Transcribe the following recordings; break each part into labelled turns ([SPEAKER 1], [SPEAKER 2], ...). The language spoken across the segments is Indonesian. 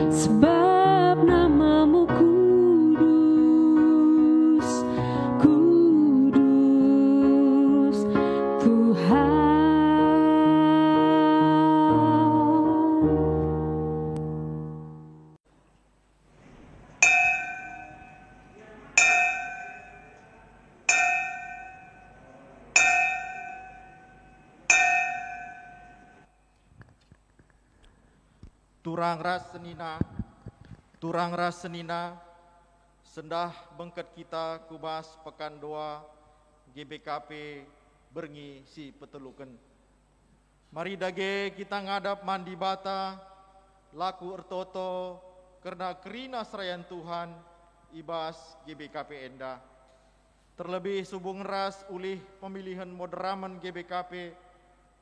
[SPEAKER 1] sebab namamu kudus, kudus Tuhan.
[SPEAKER 2] Turang ras senina, sendah bengket kita kubas pekan doa GBKP berngi si peteluken. Mari dage kita ngadap mandi bata, laku ertoto, karena kerina serayan Tuhan, ibas GBKP enda. Terlebih subung ras ulih pemilihan moderaman GBKP,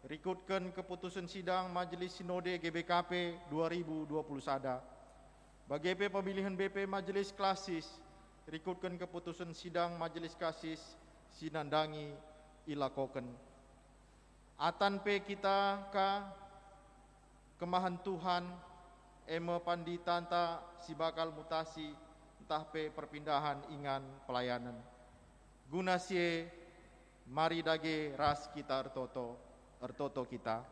[SPEAKER 2] rikutkan keputusan sidang Majelis Sinode GBKP 2020 sada. Bagi pemilihan BP Majelis Klasis, rikutkan keputusan sidang Majelis Kasis sinandangi ilakoken. Atan pe kita ka kemahan Tuhan, eme panditanta si bakal mutasi, entah pe perpindahan ingan pelayanan. Guna sie, mari dage ras kita ertoto kita.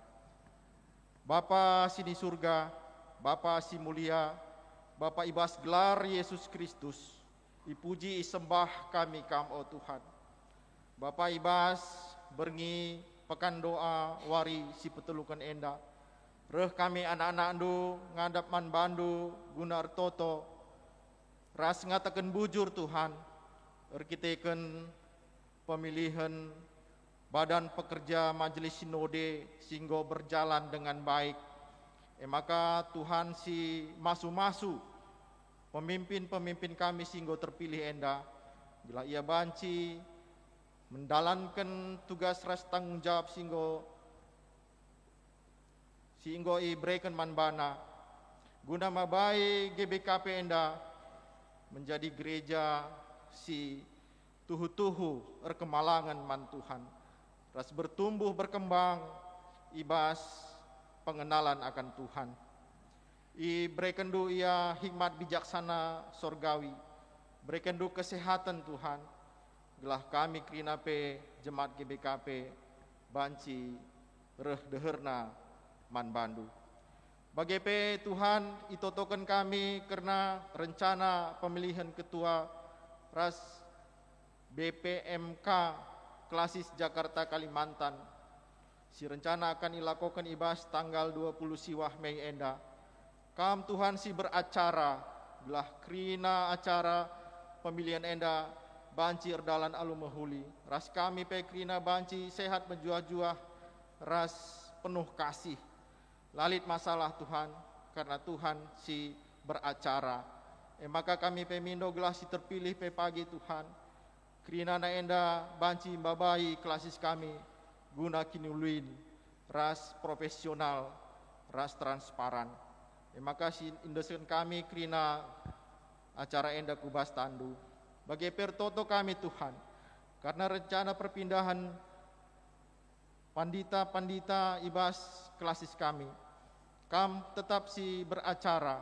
[SPEAKER 2] Bapa sini surga, Bapa si mulia, Bapa ibas gelar Yesus Kristus, dipuji sembah kami kam o Tuhan. Bapa ibas berngi pekan doa wari si petelukan enda. Reh kami anak-anak andu ngadap man bandu guna ertoto. Ras ngatakan bujur Tuhan, erkiteken pemilihan Badan Pekerja Majelis Sinode sehingga berjalan dengan baik. Maka Tuhan si masu-masu pemimpin-pemimpin kami sehingga terpilih enda. Bila ia banci mendalankan tugas ras tanggung jawab sehingga ibrekan manbana. Guna mabai GBKP enda menjadi gereja si tuhu-tuhu erkemalangan man Tuhan. Ras bertumbuh berkembang, ibas pengenalan akan Tuhan. Berikendu ia hikmat bijaksana sorgawi, berikendu kesehatan Tuhan. Gelah kami kerina pe jemaat GBKP banci reh deherna man bandu. Bagi pe Tuhan itotokan kami karena rencana pemilihan ketua ras BPMK Klasis Jakarta Kalimantan. Si rencana akan dilakukan ibas tanggal 20 siwah Mei enda. Kam Tuhan si beracara, belah krina acara pemilihan enda banci erdalan alumahuli. Ras kami pe krina banci sehat menjuah-juah, ras penuh kasih. Lalit masalah Tuhan, karena Tuhan si beracara. Maka kami pe mindo gelah si terpilih pe pagi Tuhan. Krina na enda banci mbabai klasis kami guna kinuluin ras profesional, ras transparan. Maka si industri kami krina acara enda kubas tandu. Bagi pertoto kami Tuhan, karena rencana perpindahan pandita-pandita ibas klasis kami, kam tetap si beracara,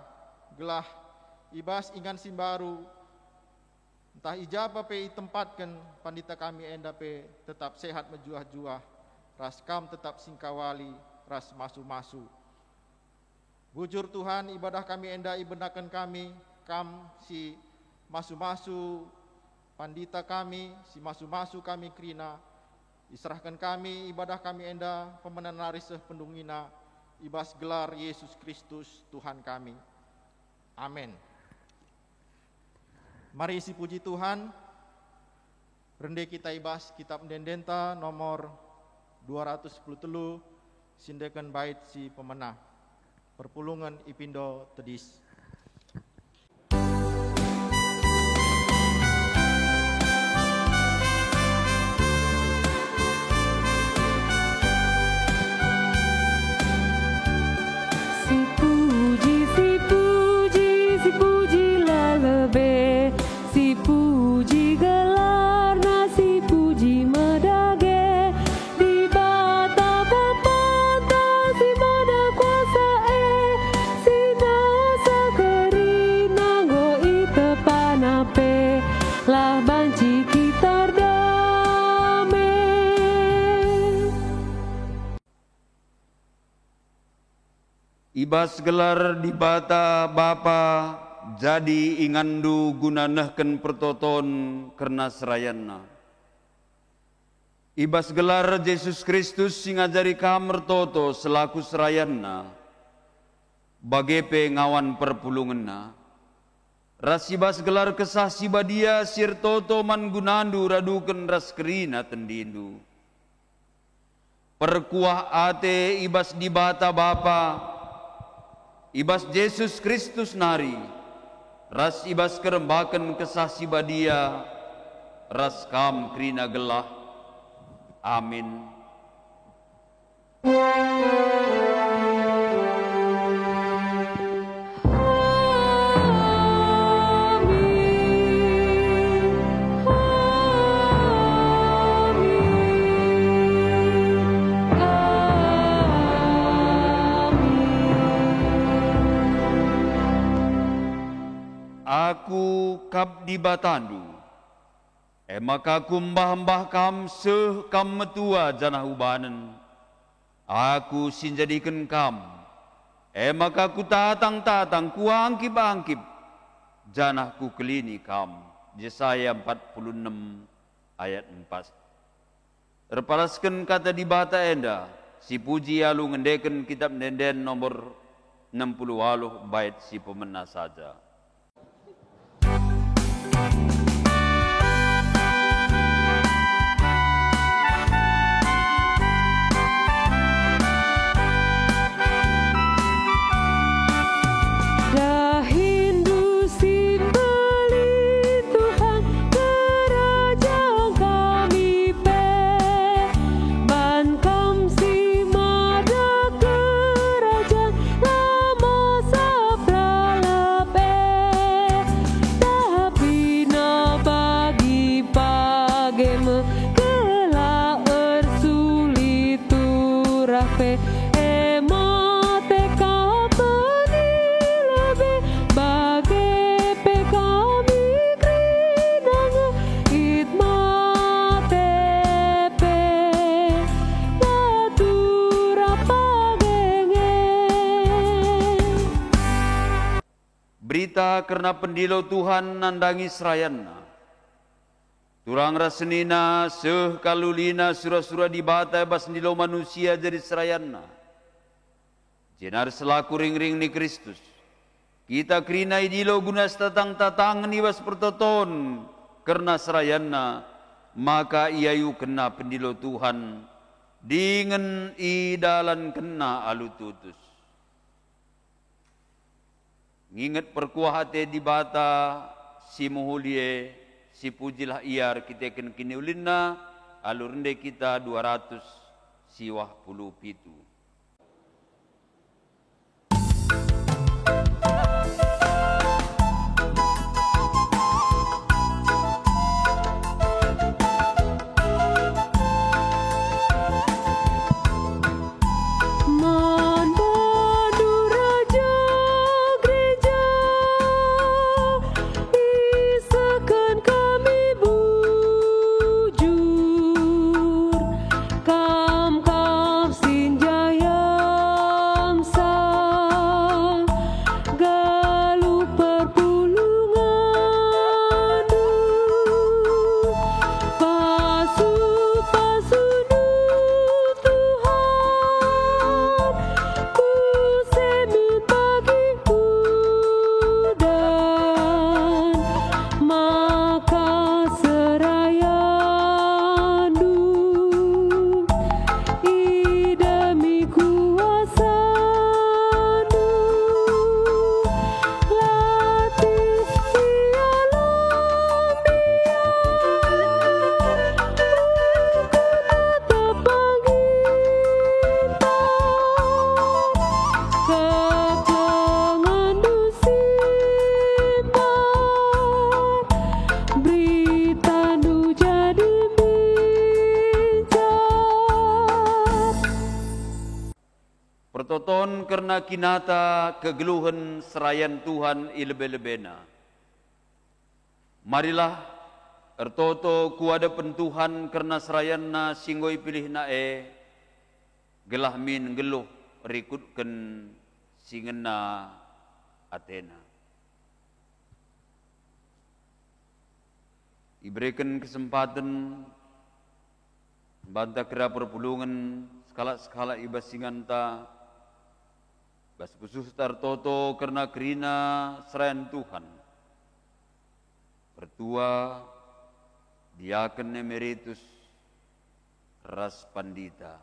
[SPEAKER 2] gelah ibas ingan simbaru, entah ijaba pe tempatkan pandita kami enda pe tetap sehat menjuah-juah, ras kam tetap singkawali, ras masu-masu. Bujur Tuhan ibadah kami enda ibenakan kami, kam si masu-masu pandita kami, si masu-masu kami krina, diserahkan kami ibadah kami enda pemenan lariseh pendungina, ibas gelar Yesus Kristus Tuhan kami. Amin. Mari isi puji Tuhan, rende kita ibas kitab Dendenta nomor 210 sindekan bait si pemenah, perpulungan Ipindo Tedis.
[SPEAKER 1] Si
[SPEAKER 3] Ibas gelar di bata Bapa jadi ingandu guna nehken pertoton kerna serayanna. Ibas gelar Yesus Kristus sing ngajari kamer toto selaku serayanna bagepe ngawan perpulungenna. Rasibas gelar kesah sibadia sir toto man gunandu raduken ras kerina tendindu. Perkuah ate ibas di bata Bapa, ibas Yesus Kristus nari, ras ibas kerembaken kesah sibadia, ras kam kerina gelah. Amin. Aku kap di batandu, maka kumbah-mbah kam seh kam metua janah ubanen. Aku sinjadikan kam, maka ku tatang-tatang ku angkip-angkip, janah ku kelini kam. Yesaya 46 ayat 4. Terpalaskan kata di bata enda, si puji alu ngendeken kitab nenden nomor 60 bait si pemena saja. Berita karena pendilo Tuhan nandangi serayanna. Turang rasenina seh kalulina surah-surah di bata bas ndilo manusia jadi serayanna. Jenar selaku ring-ring ni Kristus. Kita kerina idilo guna tatang-tatang ni bas pertoton karena serayanna. Maka iayu kena pendilo Tuhan. Dingen idalan kena alututus. Nginget perkuah hati di bata si muhulie si pujilah iar kita kini ulinna alur rende kita 200 siwah puluh pitu. Pertoton karena kinata kegeluhan serayan Tuhan ilebe-lebena. Marilah ertoto kuada pentuhan karena serayanna singgoi pilih nae gelah min geluh rikutken singena Athena. Diberikan kesempatan banta kira perpulungan skala ibas singanta bas khusus tartoto karena kerina serayan Tuhan. Pertua diaken emeritus Ras Pandita.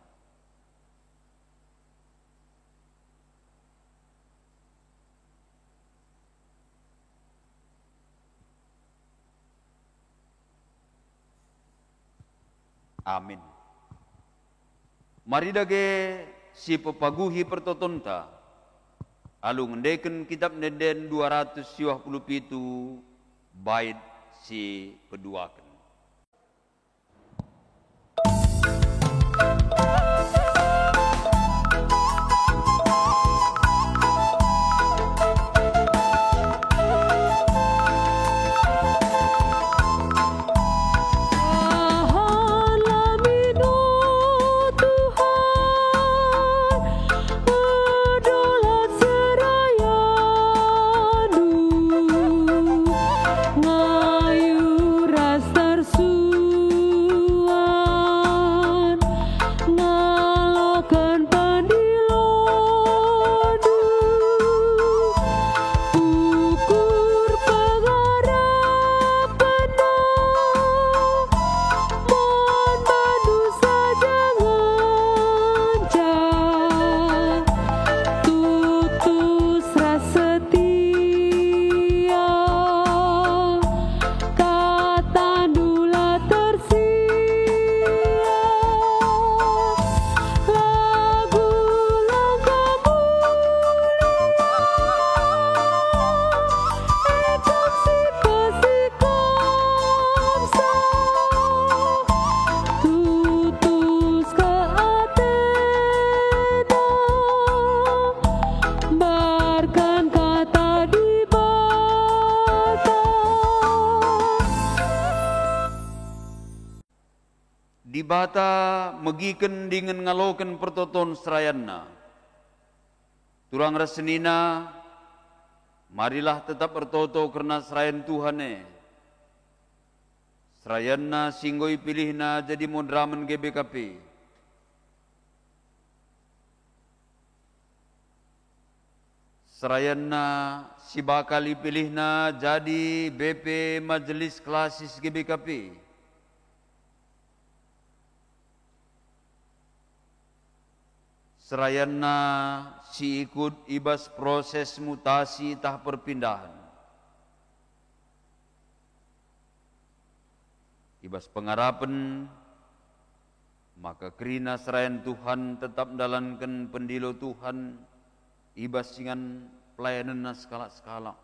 [SPEAKER 3] Amin. Mari dage si pepaguhi pertotonta alu ngendeken kitab neden 227 bait si peduaken. Dibata megiken dengan ngaloken pertoton serayanna. Turang rasenina, marilah tetap bertoto karena serayan Tuhane. Serayanna singgoi pilihna jadi modramen GBKP. Serayanna si bakali pilihna jadi BP Majelis Klasis GBKP. Serayanna si ikut ibas proses mutasi tahap perpindahan. Ibas pengarapan, maka kerina serayan Tuhan tetap mendalankan pendilo Tuhan, ibas singan pelayanan skala-skala.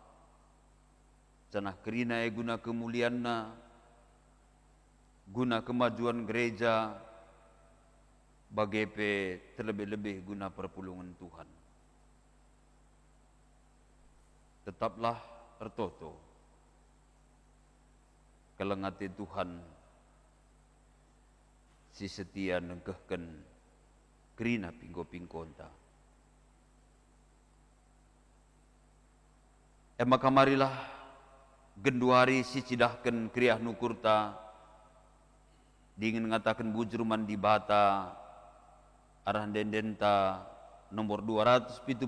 [SPEAKER 3] Canah kerina guna kemulianna, guna kemajuan gereja, bagepe terlebih-lebih guna perpulungan Tuhan. Tetaplah tertoto kelengati Tuhan si setia nengkehken kerina pinggo-pingkonta. Maka marilah genduari si cidahken kriah nukurta dingin ngatakan bujruman di bata arah dendenta nomor 273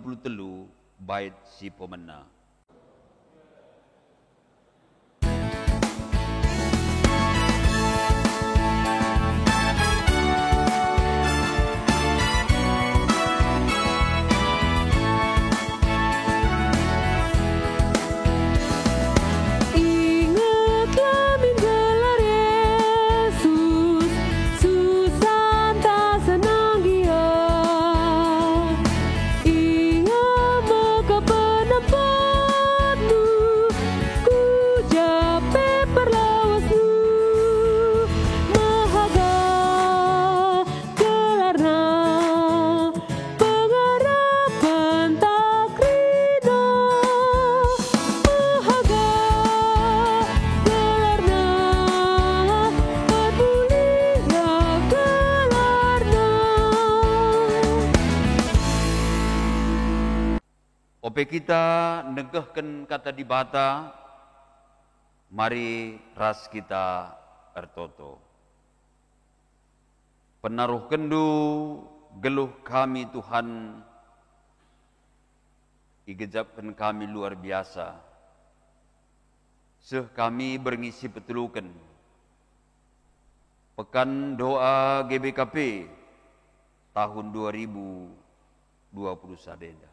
[SPEAKER 3] bait si pemena.
[SPEAKER 1] Ingat maka penempat
[SPEAKER 3] kita negehken kata di bata, mari ras kita ertoto. Penaruh kendu geluh kami Tuhan, igejapkan kami luar biasa. Seh kami berngisi petulukan. Pekan doa GBKP tahun 2020 sadenda.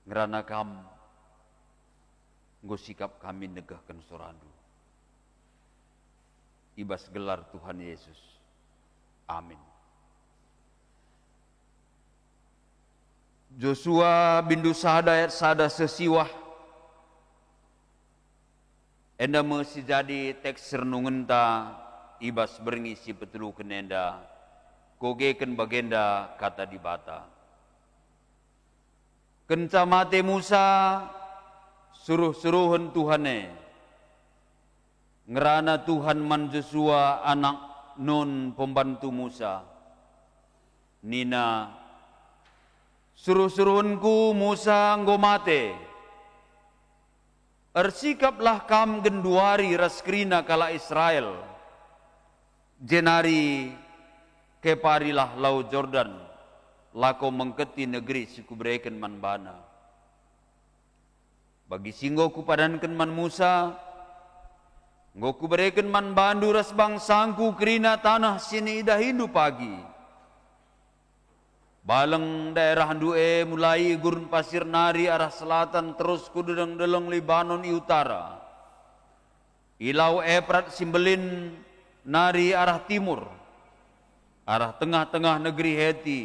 [SPEAKER 3] Ngerana kam nggo sikap kami negahkan sorandu. Ibas gelar Tuhan Yesus. Amin. Joshua bindu sada sesiwah enda mesti jadi teks renungan ta ibas berngisi petulukan enda kogeken bagenda kata di bata. Kenca mate Musa suruh-suruhan Tuhane ngerana Tuhan man Joshua anak Nun pembantu Musa. Nina suruh-suruhunku Musa nggo mate. Ersikaplah kam genduari raskrina kala Israel. Jenari keparilah lau Jordan. Lako mengketi negeri siku bereken man bana. Bagi singgo kupadankan man Musa, nggo kubereken man bandu ras bangsangku kerina tanah sini ida hindu pagi. Baleng daerah Handue mulai gurun pasir nari arah selatan terus kudedeng-deleng Libanon i utara. Ilau Efrat Simbelin nari arah timur. Arah tengah-tengah negeri Heti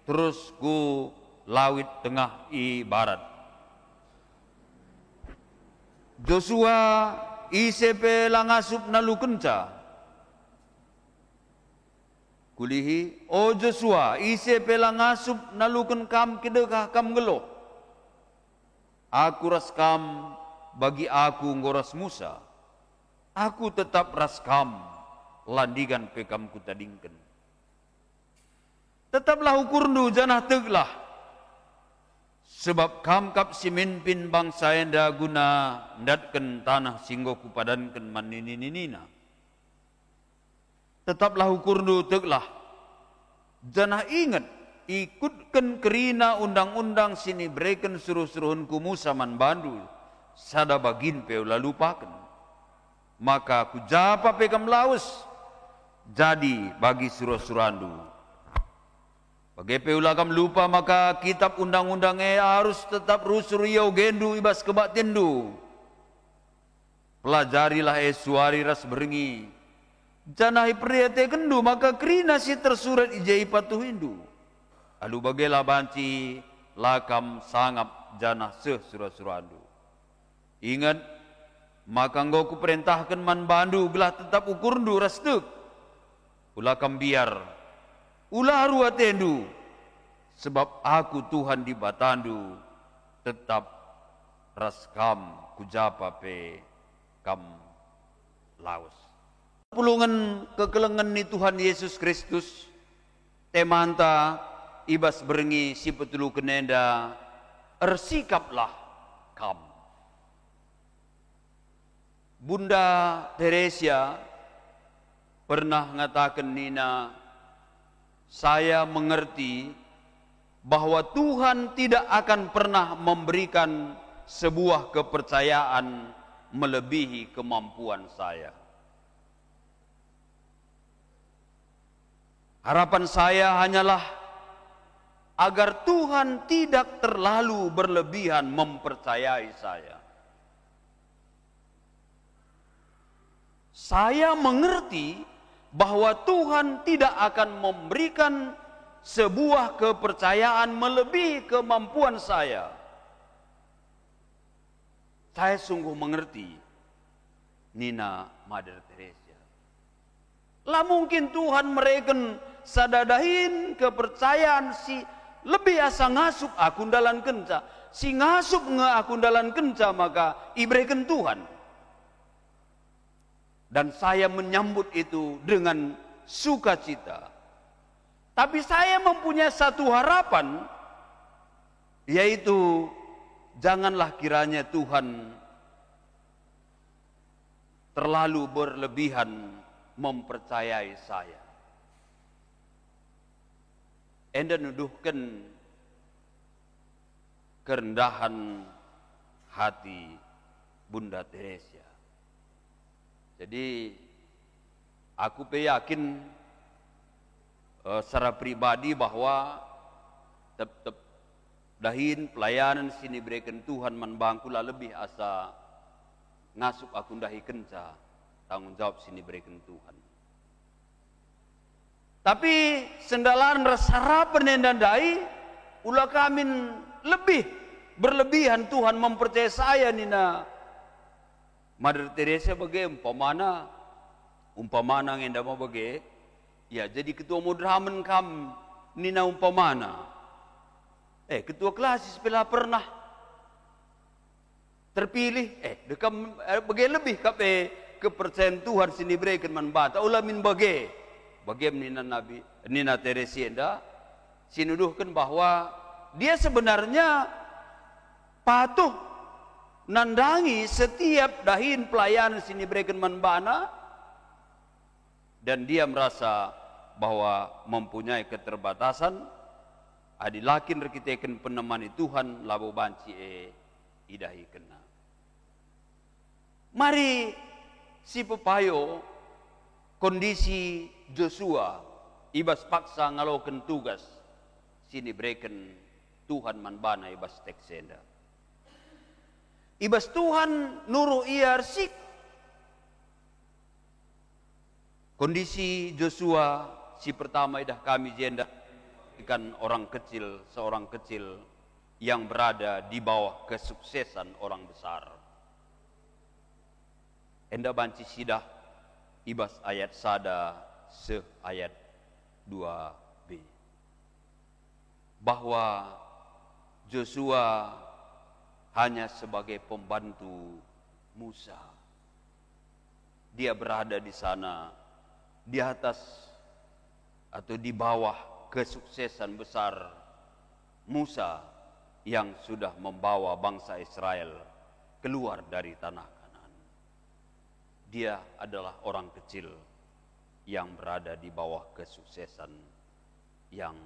[SPEAKER 3] terus ku lawit tengah i barat. Joshua ICP langasup nalu kenca. Kulihi, o Joshua ICP langasup naluken kam kedekah kam geloh. Aku ras kam bagi aku ngoras Musa. Aku tetap ras kam landigan pekam kutadingken. Tetaplah ukurnu janah teglah. Sebab kam kap siminpin bangsa enda guna ndatken tanah singgo kupadanken manini-nina. Tetaplah ukurnu teglah. Janah ingat ikutkan kerina undang-undang sini bereken suruh-suruhunku Musa man bandu. Sada bagin peu lalu paken. Maka ku japa pekam laus. Jadi bagi suruh-suruhandu. Bagi peulagam lupa maka kitab undang-undangnya harus tetap rusur yau gendu ibas kebak tendu. Pelajarilah suari ras berengi. Janai priate kendu maka kerina si tersurat ijai patuh hindu. Alu bagailah banci lakam sangap janah seh surah-surandu. Ingat maka engkau kuperintahkan man bandu gelah tetap ukurndu ras tek. Ulakam biar ulah ruat tendu, sebab aku Tuhan di batandu, tetap raskam kujapa pe kam laus. Pulungan kekelengan ni Tuhan Yesus Kristus, temanta ibas berengi si petulu kenenda, ersikaplah kam. Bunda Teresia pernah ngatakan Nina, saya mengerti bahwa Tuhan tidak akan pernah memberikan sebuah kepercayaan melebihi kemampuan saya. Harapan saya hanyalah agar Tuhan tidak terlalu berlebihan mempercayai saya. Saya mengerti bahwa Tuhan tidak akan memberikan sebuah kepercayaan melebihi kemampuan saya. Saya sungguh mengerti Nina Mother Teresa. Lah mungkin Tuhan mereken sadadahin kepercayaan si lebih asa ngasup aku dalan kenca. Si ngasup nge aku dalan kenca maka ibreken Tuhan. Dan saya menyambut itu dengan sukacita. Tapi saya mempunyai satu harapan, yaitu janganlah kiranya Tuhan terlalu berlebihan mempercayai saya. Anda nuduhkan kerendahan hati Bunda Teresia. Jadi aku yakin secara pribadi bahwa tetap dahin pelayanan sini berikan Tuhan manbangkula lebih asa ngasup aku dahi kenca tanggung jawab sini berikan Tuhan. Tapi sendalan resarapan dan dai ulah kamin lebih berlebihan Tuhan mempercayai saya nina Mother Teresa bagi umpamana ngenda mau bagi ya jadi ketua mudramen kam nina umpamana ketua klasis bila pernah terpilih dekam bagi lebih kape kepercayaan Tuhan sini berikan manbata ulah min bagi nina Nabi nina Teresa enda sinuduhkan bahwa dia sebenarnya patuh nandangi setiap dahin pelayanan sini berikan manbana dan dia merasa bahwa mempunyai keterbatasan adilakin rekitekan penemani Tuhan labo banci idahi kena. Mari si pepayo kondisi Joshua ibas paksa ngaloken tugas sini berikan Tuhan manbana ibas teksenda. Ibas Tuhan nuruh ia arsik. Kondisi Joshua si pertama idah kami jenda ikan seorang kecil yang berada di bawah kesuksesan orang besar. Enda banci sidah ibas ayat sada ayat 2b bahwa Joshua hanya sebagai pembantu Musa. Dia berada di sana di atas atau di bawah kesuksesan besar Musa yang sudah membawa bangsa Israel keluar dari tanah Kanaan. Dia adalah orang kecil yang berada di bawah kesuksesan yang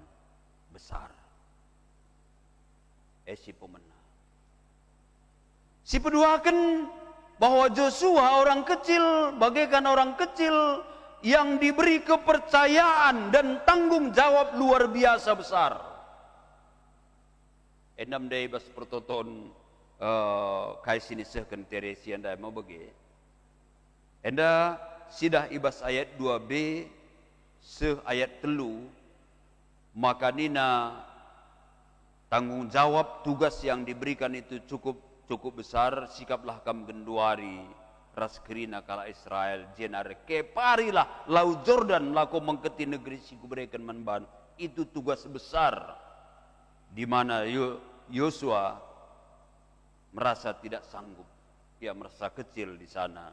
[SPEAKER 3] besar. Si pemenang. Si peduakan bahwa Joshua orang kecil bagaikan orang kecil yang diberi kepercayaan dan tanggung jawab luar biasa besar. Enam day bas pertoton kai sini sehken Teresi anda mau bagi. Enda sidah ibas ayat 2b ayat 3 maka nina tanggung jawab tugas yang diberikan itu cukup besar. Sikaplah kam genduari ras kerina kala Israel jenare keparilah laut Jordan lako mengketi negeri siku berikan manban. Itu tugas besar di mana Yosua merasa tidak sanggup. Dia merasa kecil di sana.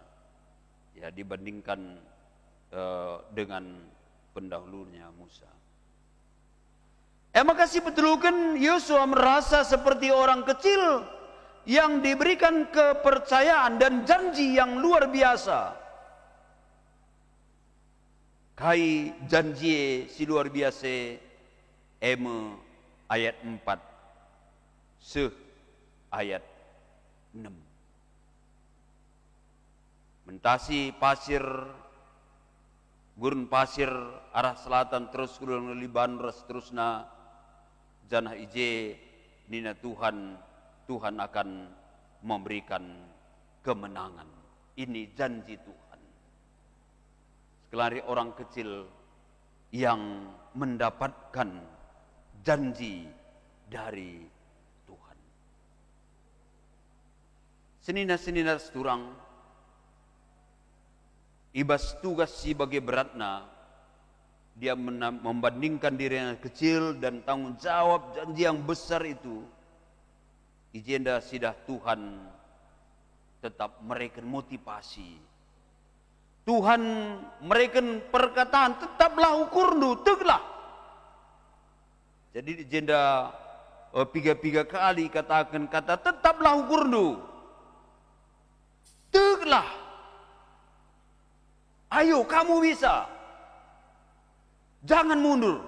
[SPEAKER 3] Ya dibandingkan dengan pendahulunya Musa. Maka si betulukan Yosua merasa seperti orang kecil yang diberikan kepercayaan dan janji yang luar biasa. Kai janji si luar biasa ayat 4 ayat 6. Mentasi pasir gurun pasir arah selatan terus kulun Liban terusna janah ije nina Tuhan akan memberikan kemenangan. Ini janji Tuhan. Sekali orang kecil yang mendapatkan janji dari Tuhan. Senina-senina seturang ibas tugas si bagi beratna, dia membandingkan diri yang kecil dan tanggung jawab janji yang besar itu. Ijenda sidah Tuhan tetap mereka motivasi. Tuhan mereka perkataan tetaplah ukur nu teglah. Jadi ijenda piga kali katakan kata tetaplah ukurnu. Teglah. Ayo kamu bisa. Jangan mundur.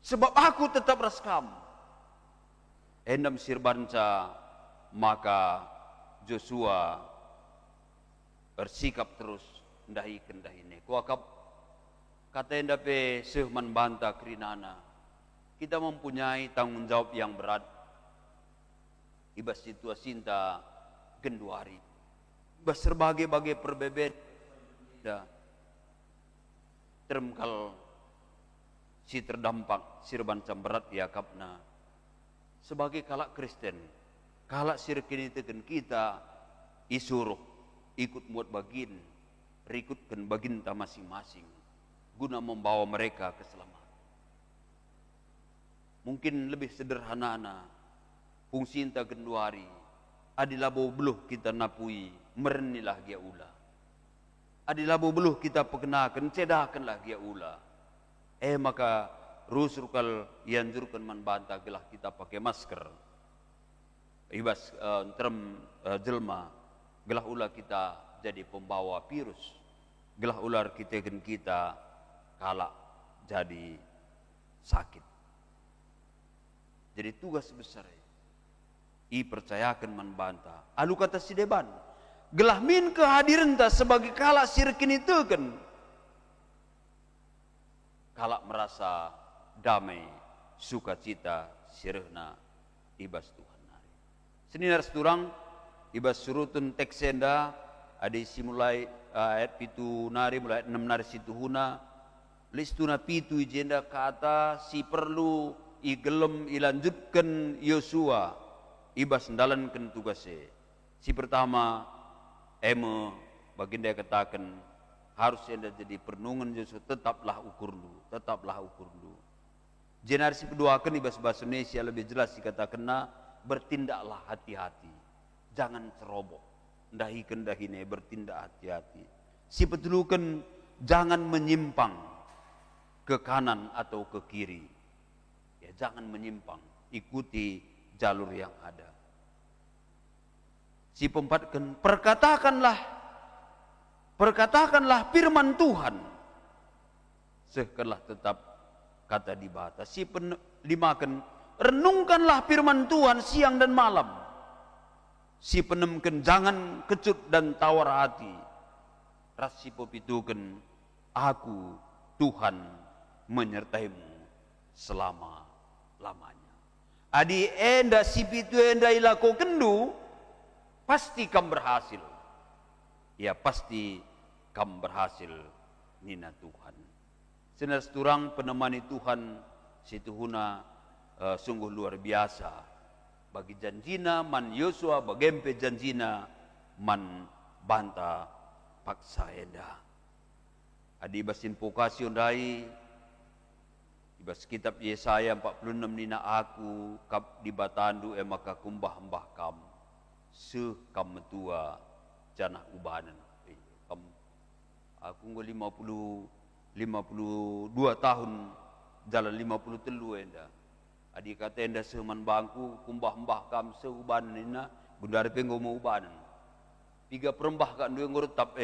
[SPEAKER 3] Sebab aku tetap ras kamu. Endam sirbanca, maka Joshua bersikap terus ndahi kendahine. Kuakap kata endape sehman banta krinana. Kita mempunyai tanggung jawab yang berat. Ibas situasi cinta genduari. Ibas berbagai perbedaan. Termkal si terdampak sirbanca berat ya kapna. Sebagai kalak Kristen, kalak sirkin itu kan kita isuruh ikut muat bagin, rikutkan baginta masing-masing, guna membawa mereka ke keselamatan. Mungkin lebih sederhana, fungsi inta genduari, adilabo beluh kita napui, merenilah gia ula. Adilabo beluh kita perkenakan, cedakanlah gia ula. Maka rusurkal yanjurkan manbanta gelah kita pakai masker. Ibas jelma gelah ular kita jadi pembawa virus. Gelah ular kita kalak jadi sakit. Jadi tugas besar I percayakan manbanta. Alu kata si deban. Gelah min kehadiran ta sebagai kalak sirkin itu kan. Kalak merasa damai, sukacita, sirehna, ibas Tuhan nari. Seninar seturang, ibas surutun teksenda, ada simulai ayat pitu nari, mulai 6 nari situhuna, listuna pitu ijenda kata si perlu igelem ilanjutkan Yosua, ibas ndalankan tugasnya. Si pertama, baginda katakan, harus anda jadi pernungan Yosua, tetaplah ukur dulu. Generasi kedua kan di bahasa Indonesia lebih jelas dikatakan bertindaklah hati-hati, jangan ceroboh, ndahine bertindak hati-hati. Si petulukan jangan menyimpang ke kanan atau ke kiri, ya jangan menyimpang, ikuti jalur yang ada. Si pempatkan perkatakanlah firman Tuhan, sekelah tetap kata dibata. Si limakan renungkanlah firman Tuhan siang dan malam. Si penemken jangan kecut dan tawar hati. Rasi popituken aku Tuhan menyertaimu selama-lamanya. Adi enda si pitu enda ilako kendu pasti kam berhasil. Ya pasti kam berhasil nina Tuhan. Senar seturang penemani Tuhan situhuna sungguh luar biasa. Bagi janjina man Yosua bagempe janjina man banta paksa enda. Adi basin pokasi ondai ibas kitab Yesaya 46 nina aku kap di batandu maka kumbah-mbah kam se kam metua janah ubanan. Aku 52 tahun jalan 50 telu enda. Adi kata enda seman bangku kumbah-mbah kam seuban nina bundar penggo mau ubanan. 3 perembah kan dua ngurutap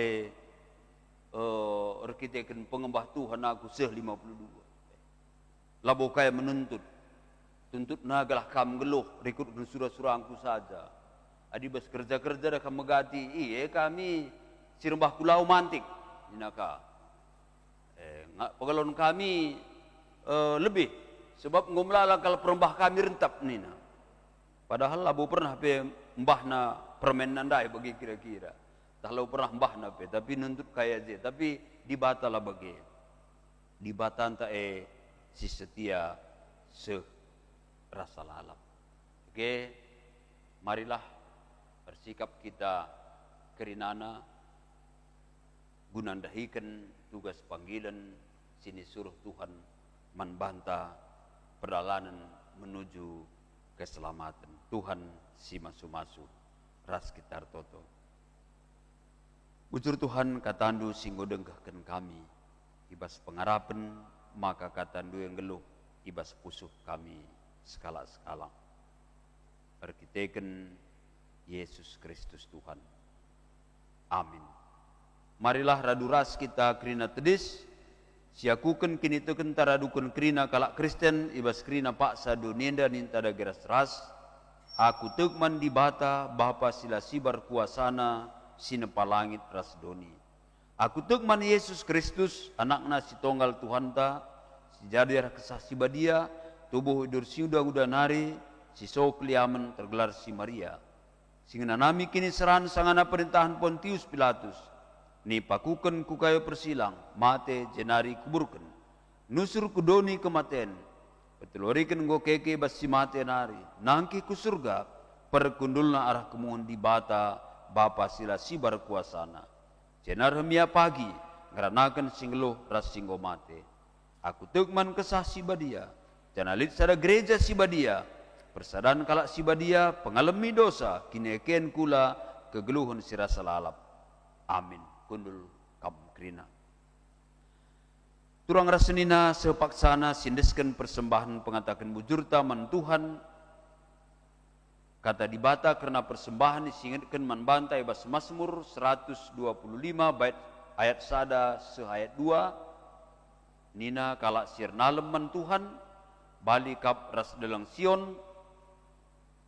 [SPEAKER 3] arkiteken pengembah Tuhan aku 52. Labo kaya menuntut. Tuntut nagalah kam geluh rekut surah-surah angku saja. Adi bas kerja-kerja dah kam megati. Kami sirembah kulau mantik. Inaka. Pegalon kami lebih sebab ngomlala kalau perembah kami rentap nina. Padahal labu pernah pe mbahna permen nandai bagi kira-kira. Tahu pernah mbahna pe tapi nuntut kaya je tapi dibatala bagi. Dibatanta si setia se rasa lalap. Oke. Marilah bersikap kita kerinana gunandahikan tugas panggilan sini suruh Tuhan membanta perjalanan menuju keselamatan. Tuhan si masu-masu ras kitar toto. Ujur Tuhan katandu singgo denggahkan kami ibas pengarapan maka katandu yang geluh ibas pusuh kami skala-skala. Berkiteken Yesus Kristus Tuhan. Amin. Marilah raduras kita krina tedis, siakuken kini teken taraduken krina kalak Kristen, ibas krina paksa dunienda nintada geras ras, aku tegman di bata Bapa sila sibar kuasana, sinepa langit ras doni. Aku tegman Yesus Kristus, anakna si tonggal Tuhanta, si jadir kesah si badia, tubuh hidur si udah nari, si sokliamen tergelar si Maria. Singena nami kini seran sangana perintahan Pontius Pilatus. Ni pakuken ku kayo persilang, mate jenari kuburken. Nusur kudoni kematen, petuloriken go keke bas si mate nari. Nangki ku surga, perkundulna arah kemuhun di bata, Bapa sila sibar kuasana. Jenar hemia pagi, ngeranakan singgeluh ras singgo mate. Aku tegman kesah si badia, janalit sada gereja si badia, persadan kalak si badia, pengalami dosa, kineken kula, kegeluhun sirasa lalap. Amin. Kundul kam krina. Turang rasenina sepaksana sindesken persembahan pengatakan bujurta man Tuhan. Kata dibata karena persembahan disingatkan man bantai bas Mazmur 125 bait ayat sada seayat 2. Nina kalak sirnalem man Tuhan, bali kap ras delang Sion,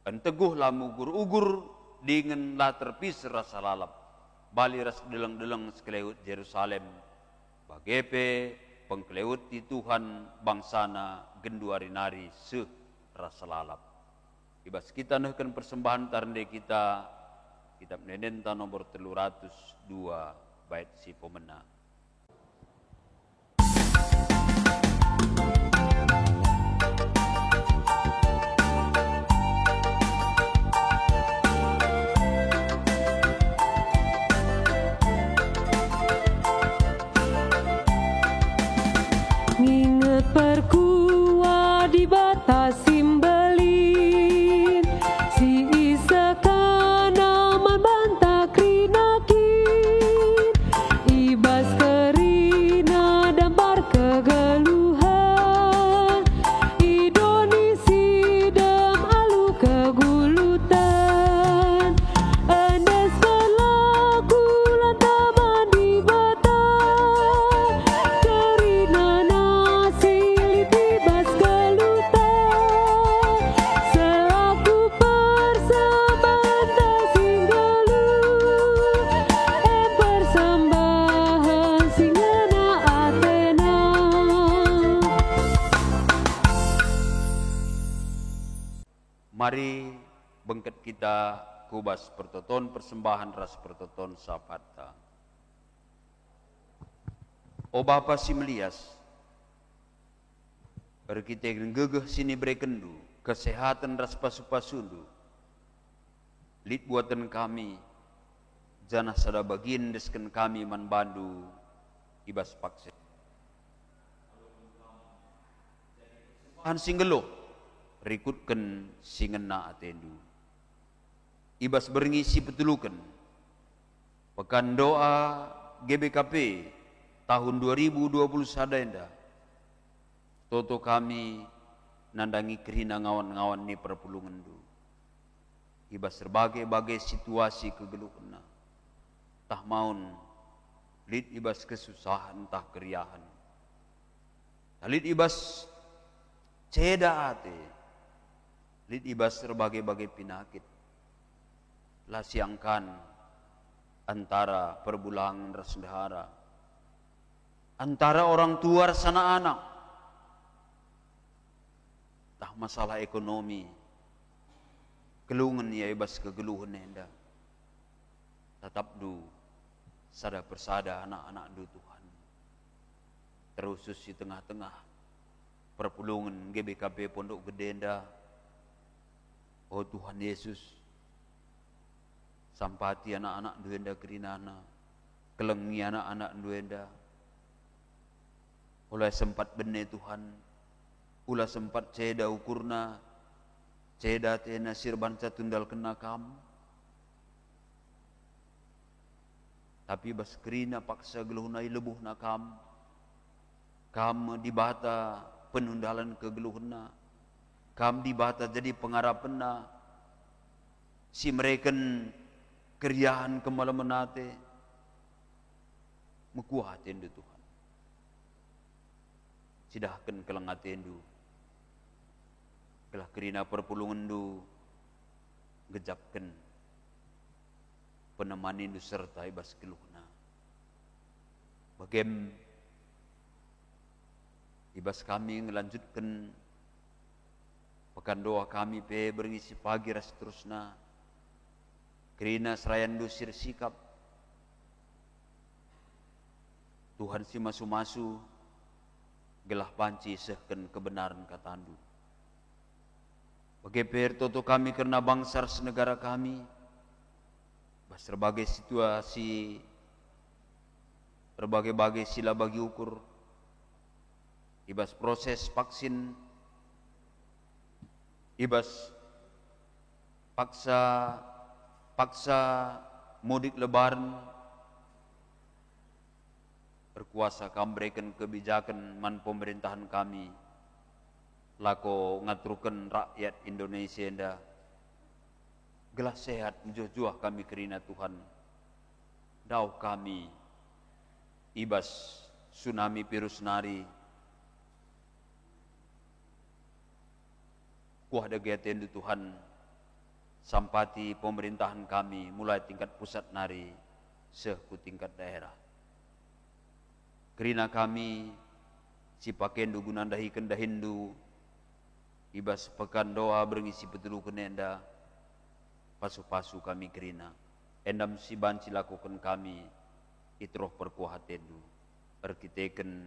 [SPEAKER 3] enteguh lamu ugur dengan la terpis rasa lalap. Bali ras delang-delang sekeleut Jerusalem, bagepe pengkeleut di Tuhan bangsana genduari nari se rasa lalap. Ibas kita nehken persembahan tarende kita, kitab Nenenta nomor 302 bait si pemena.
[SPEAKER 1] Nginget perkua di batas simbelin, si isakana membantah krinakin, ibas kerina dampar kegeluhan, idonisi dem alu kegulutan, endes pelaku lantaman di bata, kerina
[SPEAKER 3] Mari bengket kita kubas pertoton persembahan ras pertoton sapata. O Bapa si melias, berkite gegeh sini berekendu, kesehatan ras pasu-pasundu. Lid buatan kami, janah sada bagin desken kami man bandu, ibas pakse. Han singgelo, rikutkan singena atendu. Ibas berngisi petulukan. Pekan doa GBKP tahun 2020 sadenda. Toto kami nandangi kerina ngawan-ngawan ni perpulungan du. Ibas berbagai-bagai situasi kegeluhna. Tah maun lid ibas kesusahan tah keriahan. Lid ibas ceda ate. Lid ibas berbagai-bagai penyakit. Lah siangkan antara perbulangan rasdahara, antara orang tua sana anak, tah masalah ekonomi, gelungan ya ibas kegeluhan enda, tetap du sada persada anak-anak du Tuhan, terusus di tengah-tengah perpulungan GBKP Pondok Gede enda. Oh Tuhan Yesus, sampati anak-anak duenda kerinana, kelengi anak-anak duenda. Ulah sempat bene Tuhan, ulah sempat ceda ukurna, ceda tena sirban tundal kena kam. Tapi bas kerina paksa geluhnai lebuh nakam, kam dibata penundalan kegeluhna, kam di bata jadi pengarapenna, si mereken keriahan kemalaman nate, mekuatin du Tuhan. Sidahkan kelengatin du, kelah kerina perpulungan du, gejapkan penemanin du serta ibas keluhna. Bagem ibas kami ngelanjutkan pekan doa kami pe berngisi pagi ras terusna. Kerina serayan du sir sikap Tuhan si masu-masu gelah panci sehken kebenaran katandu. Bagi per toto kami karena bangsa senegara kami, berbagai situasi, berbagai sila bagi ukur, ibas proses vaksin, ibas paksa mudik lebaran, berkuasa kami berikan kebijakan man pemerintahan kami, lako ngaturkan rakyat Indonesia enda, gelas sehat menjuah kami kerina Tuhan, dau kami, ibas tsunami virus nari, kuah degetin du Tuhan, sampati pemerintahan kami mulai tingkat pusat nari, seku tingkat daerah. Kerina kami si pakendu gunandahi kendahindu ibas pekan doa berngisi petulu kenenda pasu-pasu kami kerina endam si banci lakukan kami itroh perkuahatendu arkiteken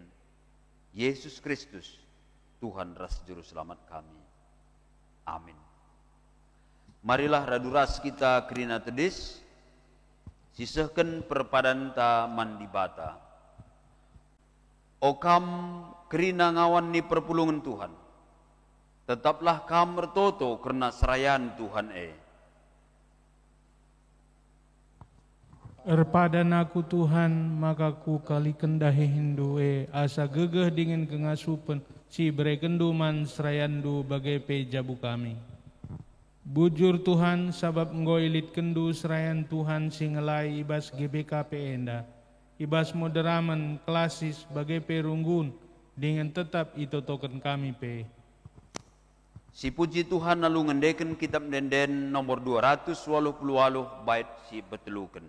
[SPEAKER 3] Yesus Kristus Tuhan ras juru selamat kami. Amin. Marilah raduras kita kerina tedis sisahkan perpadanta mandibata. Okam kerina ngawan ni perpulungan Tuhan. Tetaplah kam mertoto kerana serayan Tuhan
[SPEAKER 4] Erpadan aku Tuhan, maka ku kali kendahi hindu asa gegeh dengan kengasupen si berekenduman serayandu bagai pejabu kami. Bujur Tuhan sabab ngoilit kendu serayan Tuhan singelai ibas GBKP enda. Ibas moderaman klasis bagai perunggun dengan tetap itu token kami pe.
[SPEAKER 3] Si puji Tuhan lalu ngendeken kitab denden nomor 288 bait si beteluken.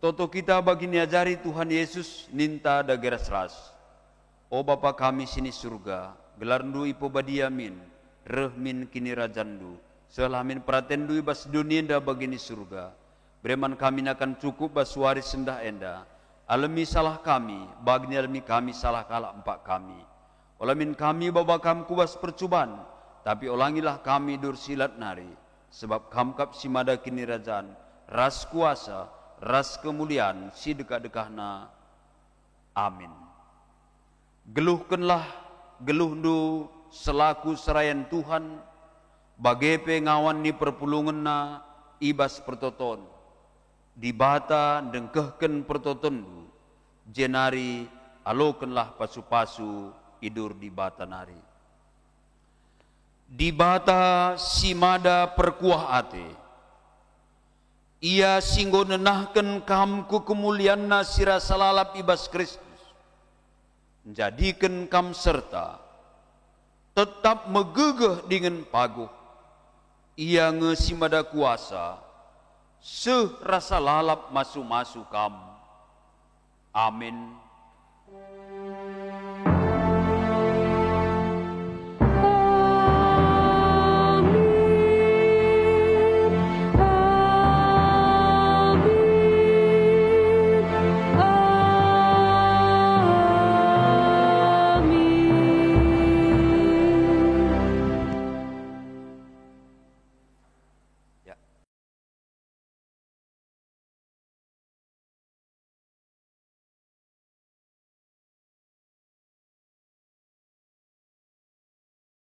[SPEAKER 3] Toto kita bagi niajari Tuhan Yesus ninta dageras ras. O Bapa kami sini surga, gelarndu ipo badiamin, rehmin kini rajandu, selamin pratendu ibas dunia enda bagini surga. Breman kami akan cukup bas waris sendah enda. Alami salah kami, bagni alami kami salah kalah empat kami. Olamin kami bapa kami kubas percubaan, tapi olangilah kami dursilat nari. Sebab kamkap simada kini rajan, ras kuasa, ras kemuliaan si dekah-dekahna. Amin. Geluhkanlah geluhndu selaku serayan Tuhan bagai pengawan ni perpulunganna ibas pertoton dibata dengkehken pertotondu jenari alokenlah pasu-pasu idur di bata nari. Dibata simada perkuah ate, ia singgo nenahken kam ku kemulianna sira salalap ibas Kristus, jadikan kam serta tetap megegeh dengan paguh, ia ngesimada kuasa seh rasa lalap masu-masu kam. Amin.